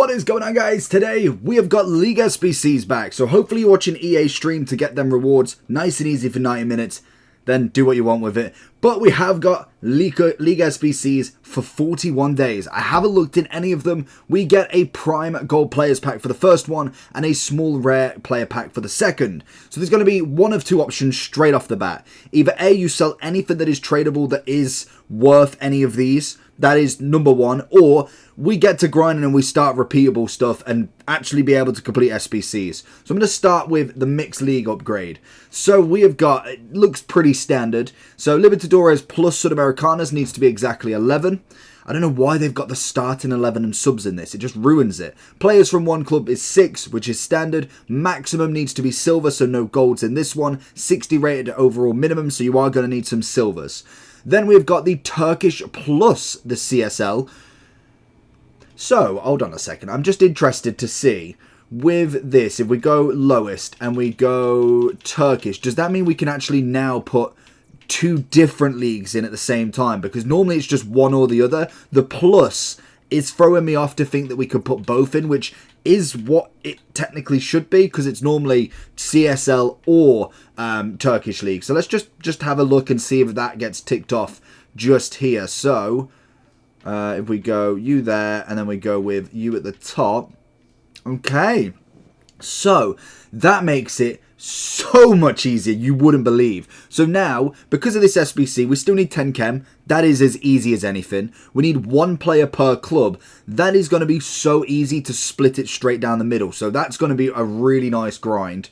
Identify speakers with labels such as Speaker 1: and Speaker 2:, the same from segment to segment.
Speaker 1: What is going on, guys? Today we have got League SBCs back, so hopefully you're watching EA stream to get them rewards nice and easy for 90 minutes, then do what you want with it. But we have got League SBCs for 41 days. I haven't looked in any of them. We get a Prime Gold Players Pack for the first one and a Small Rare Player Pack for the second. So there's going to be one of two options straight off the bat. Either A, you sell anything that is tradable that is worth any of these. That is number one. Or we get to grinding and we start repeatable stuff and actually be able to complete SBCs. So I'm going to start with the Mixed League upgrade. So we have got, it looks pretty standard. So Libertadores plus Sudamericanas needs to be exactly 11. I don't know why they've got the starting 11 and subs in this. It just ruins it. Players from one club is 6, which is standard. Maximum needs to be silver, so no golds in this one. 60 rated overall minimum, so you are going to need some silvers. Then we've got the Turkish plus the CSL. So, hold on a second. I'm just interested to see, with this, if we go lowest and we go Turkish, does that mean we can actually now put two different leagues in at the same time? Because normally it's just one or the other. The plus is throwing me off to think that we could put both in, which is what it technically should be, because it's normally CSL or Turkish League. So let's just have a look and see if that gets ticked off just here. So if we go you there and then we go with you at the top. Okay, so that makes it so much easier, you wouldn't believe. So now, because of this SBC, we still need 10 chem. That is as easy as anything. We need one player per club. That is going to be so easy to split it straight down the middle. So that's going to be a really nice grind.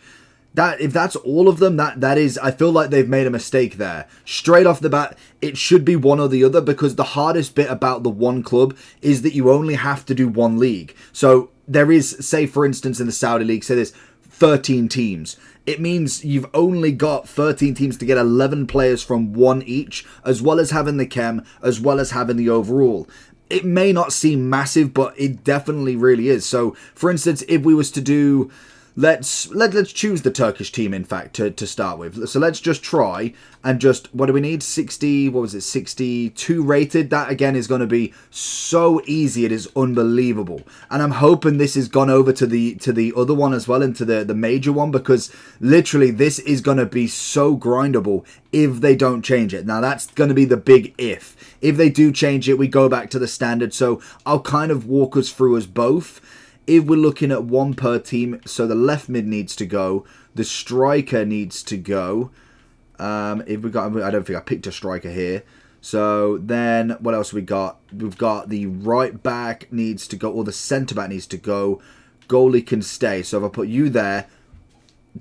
Speaker 1: That, if that's all of them, that is, I feel like they've made a mistake there. Straight off the bat, it should be one or the other, because the hardest bit about the one club is that you only have to do one league. So there is, say for instance in the Saudi League, say there's 13 teams. It means you've only got 13 teams to get 11 players from one each, as well as having the chem, as well as having the overall. It may not seem massive, but it definitely really is. So, for instance, if we was to do, let's choose the Turkish team, in fact, to start with. So let's just try and just, what do we need? 60, what was it, 62 rated? That, again, is going to be so easy. It is unbelievable. And I'm hoping this has gone over to the other one as well, into the major one, because literally this is going to be so grindable if they don't change it. Now, that's going to be the big if. If they do change it, we go back to the standard. So I'll kind of walk us through as both. If we're looking at one per team, so the left mid needs to go, the striker needs to go. If we got, I don't think I picked a striker here. So then, what else we got? We've got the right back needs to go, or the centre back needs to go. Goalie can stay. So if I put you there,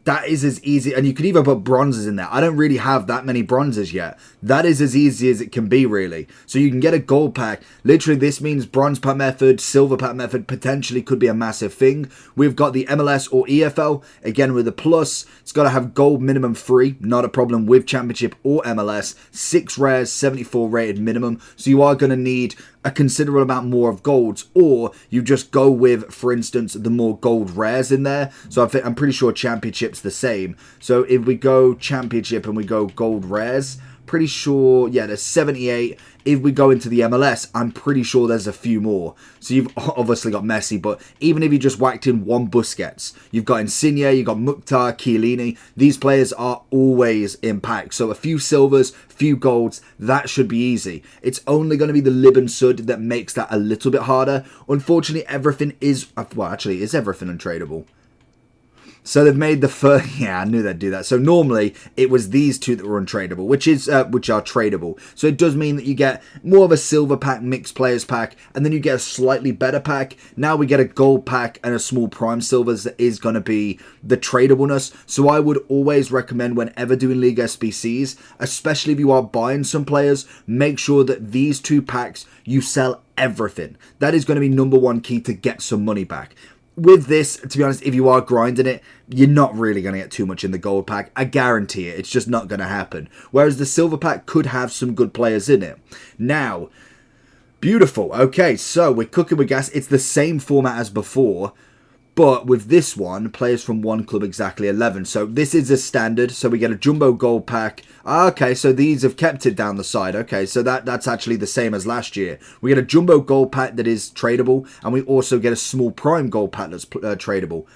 Speaker 1: that is as easy, and you could even put bronzes in there. I don't really have that many bronzes yet. That is as easy as it can be, really. So you can get a gold pack. Literally, this means bronze pack method, silver pack method potentially could be a massive thing. We've got the MLS or EFL, again with a plus. It's got to have gold minimum 3, not a problem with Championship or MLS. 6 rares, 74 rated minimum. So you are going to need a considerable amount more of golds, or you just go with, for instance, the more gold rares in there. So I'm pretty sure Championship's the same. So if we go Championship and we go gold rares, pretty sure, yeah, there's 78. If we go into the MLS, I'm pretty sure there's a few more. So you've obviously got Messi, but even if you just whacked in one Busquets, you've got Insigne, you've got Mukhtar, Chiellini. These players are always in packs. So a few silvers, few golds, that should be easy. It's only going to be the Lib and Sud that makes that a little bit harder. Unfortunately, everything is, well, actually, is everything untradeable? So they've made the first, yeah, I knew they'd do that. So normally it was these two that were untradeable, which are tradable. So it does mean that you get more of a silver pack, mixed players pack, and then you get a slightly better pack. Now we get a gold pack and a small prime silvers that is going to be the tradableness. So I would always recommend, whenever doing League SBCs, especially if you are buying some players, make sure that these two packs, you sell everything. That is going to be number one key to get some money back. With this, to be honest, if you are grinding it, you're not really going to get too much in the gold pack. I guarantee it. It's just not going to happen. Whereas the silver pack could have some good players in it. Now, beautiful. Okay, so we're cooking with gas. It's the same format as before. But with this one, players from one club exactly 11. So this is a standard. So we get a jumbo gold pack. Okay, so these have kept it down the side. Okay, so that's actually the same as last year. We get a jumbo gold pack that is tradable. And we also get a small prime gold pack that's tradable.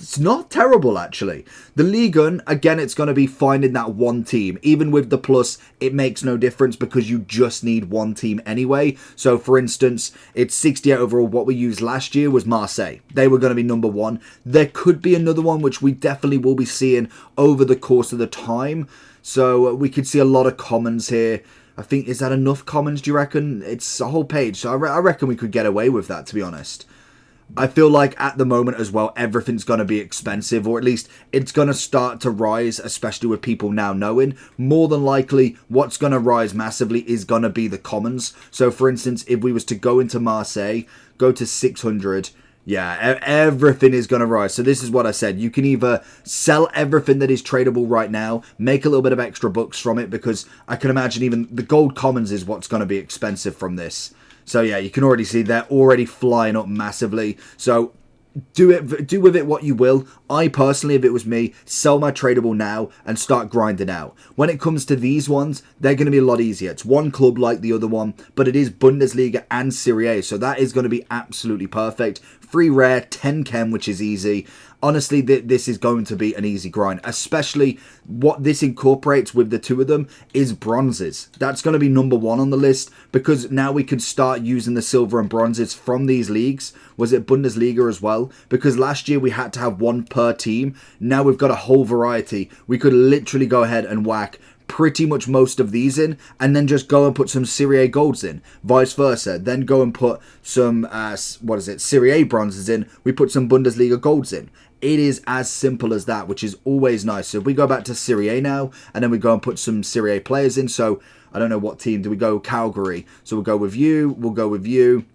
Speaker 1: It's not terrible, actually. The Ligue 1, again, it's going to be finding that one team. Even with the plus, it makes no difference because you just need one team anyway. So, for instance, it's 68 overall. What we used last year was Marseille. They were going to be number one. There could be another one, which we definitely will be seeing over the course of the time. So, we could see a lot of commons here. I think, is that enough commons, do you reckon? It's a whole page. So, I reckon we could get away with that, to be honest. I feel like at the moment as well, everything's going to be expensive, or at least it's going to start to rise, especially with people now knowing. More than likely, what's going to rise massively is going to be the commons. So, for instance, if we was to go into Marseille, go to 600, yeah, everything is going to rise. So this is what I said. You can either sell everything that is tradable right now, make a little bit of extra bucks from it, because I can imagine even the gold commons is what's going to be expensive from this. So yeah, you can already see they're already flying up massively. So do with it what you will. I personally, if it was me, sell my tradable now and start grinding out. When it comes to these ones, they're going to be a lot easier. It's one club like the other one, but it is Bundesliga and Serie A. So that is going to be absolutely perfect. 3 rare, 10 chem, which is easy. Honestly, this is going to be an easy grind, especially what this incorporates with the two of them is bronzes. That's going to be number one on the list because now we can start using the silver and bronzes from these leagues. Was it Bundesliga as well? Because last year we had to have one per team. Now we've got a whole variety. We could literally go ahead and whack pretty much most of these in and then just go and put some Serie A golds in, vice versa, then go and put some Serie A bronzes in, we put some Bundesliga golds in. It is as simple as that, which is always nice. So if we go back to Serie A now and then we go and put some Serie A players in, so I don't know what team do we go, Calgary, so we'll go with you, we'll go with you,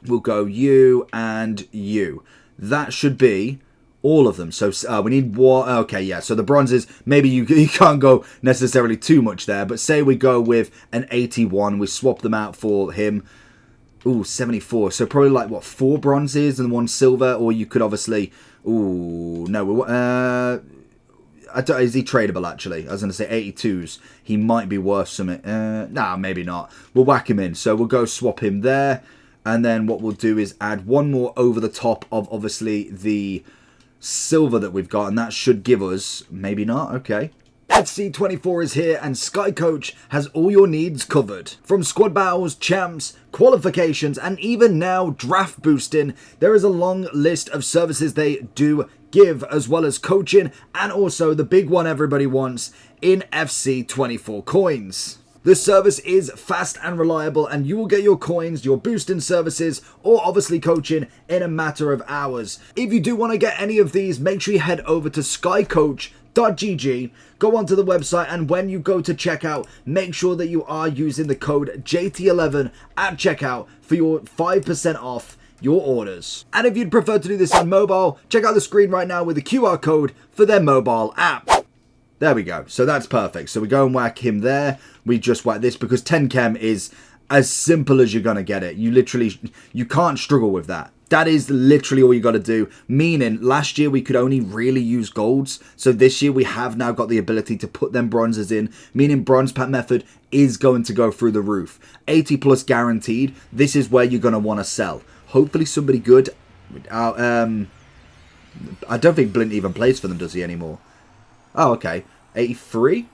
Speaker 1: we'll go you and you. That should be all of them. So we need one. Okay, yeah. So the bronzes, maybe you can't go necessarily too much there. But say we go with an 81. We swap them out for him. Ooh, 74. So probably like, what, 4 bronzes and 1 silver? Or you could obviously... Ooh, no. Is he tradable, actually? I was going to say 82s. He might be worth something. Nah, maybe not. We'll whack him in. So we'll go swap him there. And then what we'll do is add one more over the top of, obviously, the silver that we've got, and that should give us, maybe not, okay. FC24 is here and Sky Coach has all your needs covered. From squad battles, champs, qualifications, and even now draft boosting, there is a long list of services they do give, as well as coaching, and also the big one everybody wants in FC24 coins. The service is fast and reliable, and you will get your coins, your boosting services, or obviously coaching in a matter of hours. If you do want to get any of these, make sure you head over to skycoach.gg, go onto the website, and when you go to checkout, make sure that you are using the code JT11 at checkout for your 5% off your orders. And if you'd prefer to do this on mobile, check out the screen right now with the QR code for their mobile app. There we go. So that's perfect. So we go and whack him there. We just whack this because 10 chem is as simple as you're going to get it. You can't struggle with that. That is literally all you got to do. Meaning last year we could only really use golds. So this year we have now got the ability to put them bronzes in. Meaning bronze pack method is going to go through the roof. 80 plus guaranteed. This is where you're going to want to sell. Hopefully somebody good. I don't think Blint even plays for them, does he, anymore? Oh, okay. 83?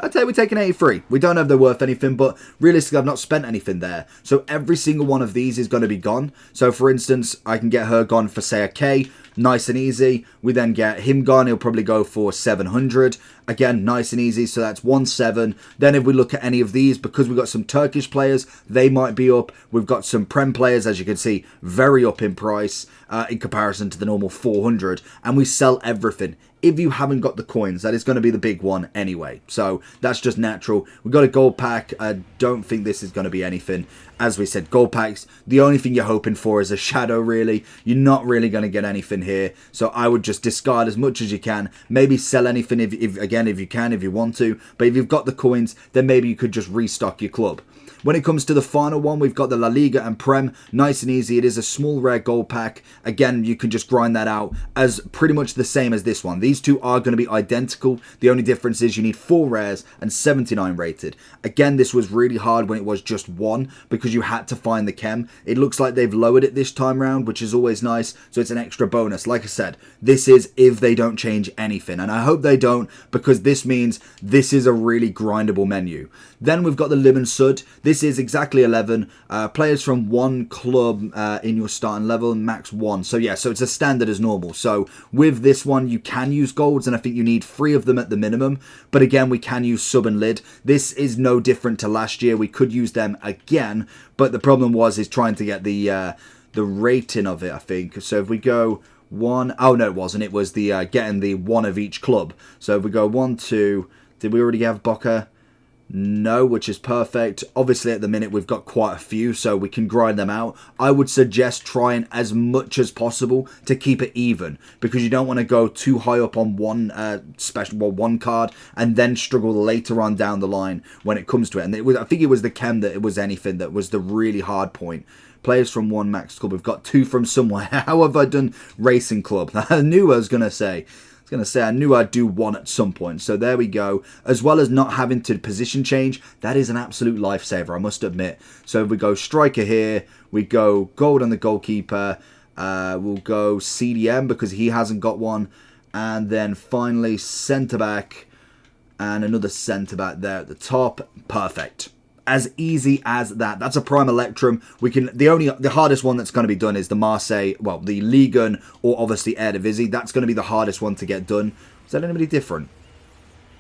Speaker 1: I'd say we're taking 83. We don't know if they're worth anything, but realistically, I've not spent anything there. So every single one of these is going to be gone. So for instance, I can get her gone for, say, a K. Nice and easy. We then get him gone. He'll probably go for 700. Again, nice and easy. So that's 1.7. Then if we look at any of these, because we've got some Turkish players, they might be up. We've got some Prem players, as you can see, very up in price in comparison to the normal 400. And we sell everything. If you haven't got the coins, that is going to be the big one anyway. So that's just natural. We've got a gold pack. I don't think this is going to be anything. As we said, gold packs, the only thing you're hoping for is a shadow, really. You're not really going to get anything here. So I would just discard as much as you can. Maybe sell anything if you can, if you want to. But if you've got the coins, then maybe you could just restock your club. When it comes to the final one, we've got the La Liga and Prem. Nice and easy. It is a small rare gold pack. Again, you can just grind that out as pretty much the same as this one. These two are going to be identical. The only difference is you need 4 rares and 79 rated. Again, this was really hard when it was just 1 because you had to find the chem. It looks like they've lowered it this time round, which is always nice. So it's an extra bonus. Like I said, this is if they don't change anything. And I hope they don't, because this means this is a really grindable menu. Then we've got the Lim and Sud. This is exactly 11 players from one club in your starting level, max 1. So yeah, so it's a standard as normal. So with this one, you can use golds, and I think you need 3 of them at the minimum. But again, we can use sub and lid. This is no different to last year. We could use them again, but the problem is trying to get the rating of it, I think. So if we go 1, oh no, it wasn't. It was the getting the 1 of each club. So if we go 1, 2, did we already have Boca? No, which is perfect. Obviously at the minute we've got quite a few, so we can grind them out. I would suggest trying as much as possible to keep it even, because you don't want to go too high up on one one card and then struggle later on down the line when it comes to it. And I think it was the chem that it was anything that was the really hard point. Players from 1 max club. We've got 2 from somewhere. How have I done Racing Club? I knew I was going to say. I knew I'd do 1 at some point. So there we go. As well as not having to position change, that is an absolute lifesaver, I must admit. So if we go striker here, we go gold on the goalkeeper. We'll go CDM because he hasn't got one. And then finally centre-back and another centre-back there at the top. Perfect. As easy as that. That's a Prime Electrum. The hardest one that's going to be done is the Marseille, well, the Ligue 1 or obviously Eredivisie. That's going to be the hardest one to get done. Is that anybody different?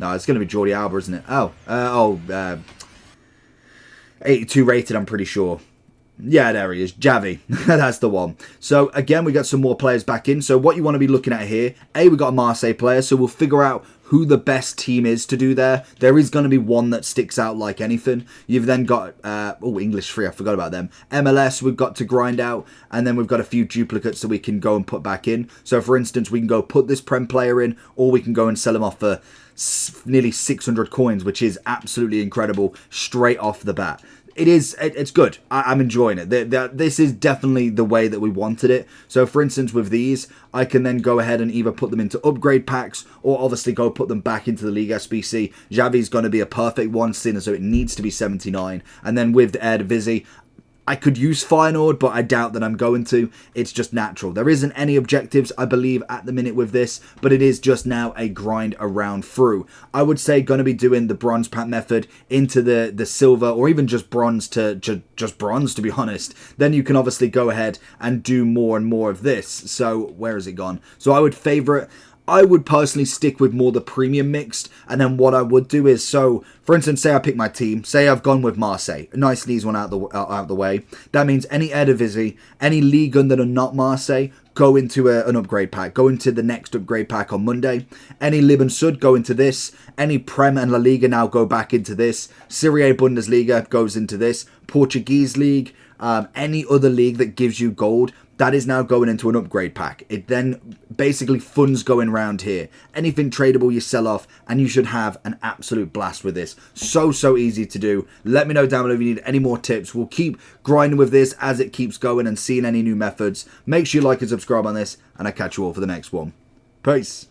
Speaker 1: No, it's going to be Jordi Alba, isn't it? 82 rated, I'm pretty sure. Yeah, there he is. Javi. That's the one. So, again, we got some more players back in. So, what you want to be looking at here, we got a Marseille player. So, we'll figure out who the best team is to do there. There is going to be one that sticks out like anything. You've then got, English free. I forgot about them. MLS, we've got to grind out. And then we've got a few duplicates that we can go and put back in. So, for instance, we can go put this Prem player in, or we can go and sell him off for nearly 600 coins, which is absolutely incredible straight off the bat. It's good. I'm enjoying it. This is definitely the way that we wanted it. So, for instance, with these, I can then go ahead and either put them into upgrade packs or obviously go put them back into the League SBC. Xavi's going to be a perfect one, seeing as though it needs to be 79. And then with the Eredivisie, I could use Feyenoord, but I doubt that I'm going to. It's just natural. There isn't any objectives, I believe, at the minute with this, but it is just now a grind around through. I would say going to be doing the bronze pack method into the silver, or even just bronze to just bronze, to be honest. Then you can obviously go ahead and do more and more of this. So where has it gone? So I would favourite. I would personally stick with more the premium mixed, and then what I would do is, so for instance, say I pick my team, say I've gone with Marseille, a nice and easy one out of the way. That means any Eredivisie, any Ligue 1 that are not Marseille, go into an upgrade pack, go into the next upgrade pack on Monday. Any Lib and Sud go into this, any Prem and La Liga now go back into this, Serie A Bundesliga goes into this, Portuguese League, any other league that gives you gold, that is now going into an upgrade pack. It then basically funds going around here. Anything tradable you sell off, and you should have an absolute blast with this. So easy to do. Let me know down below if you need any more tips. We'll keep grinding with this as it keeps going and seeing any new methods. Make sure you like and subscribe on this, and I'll catch you all for the next one. Peace.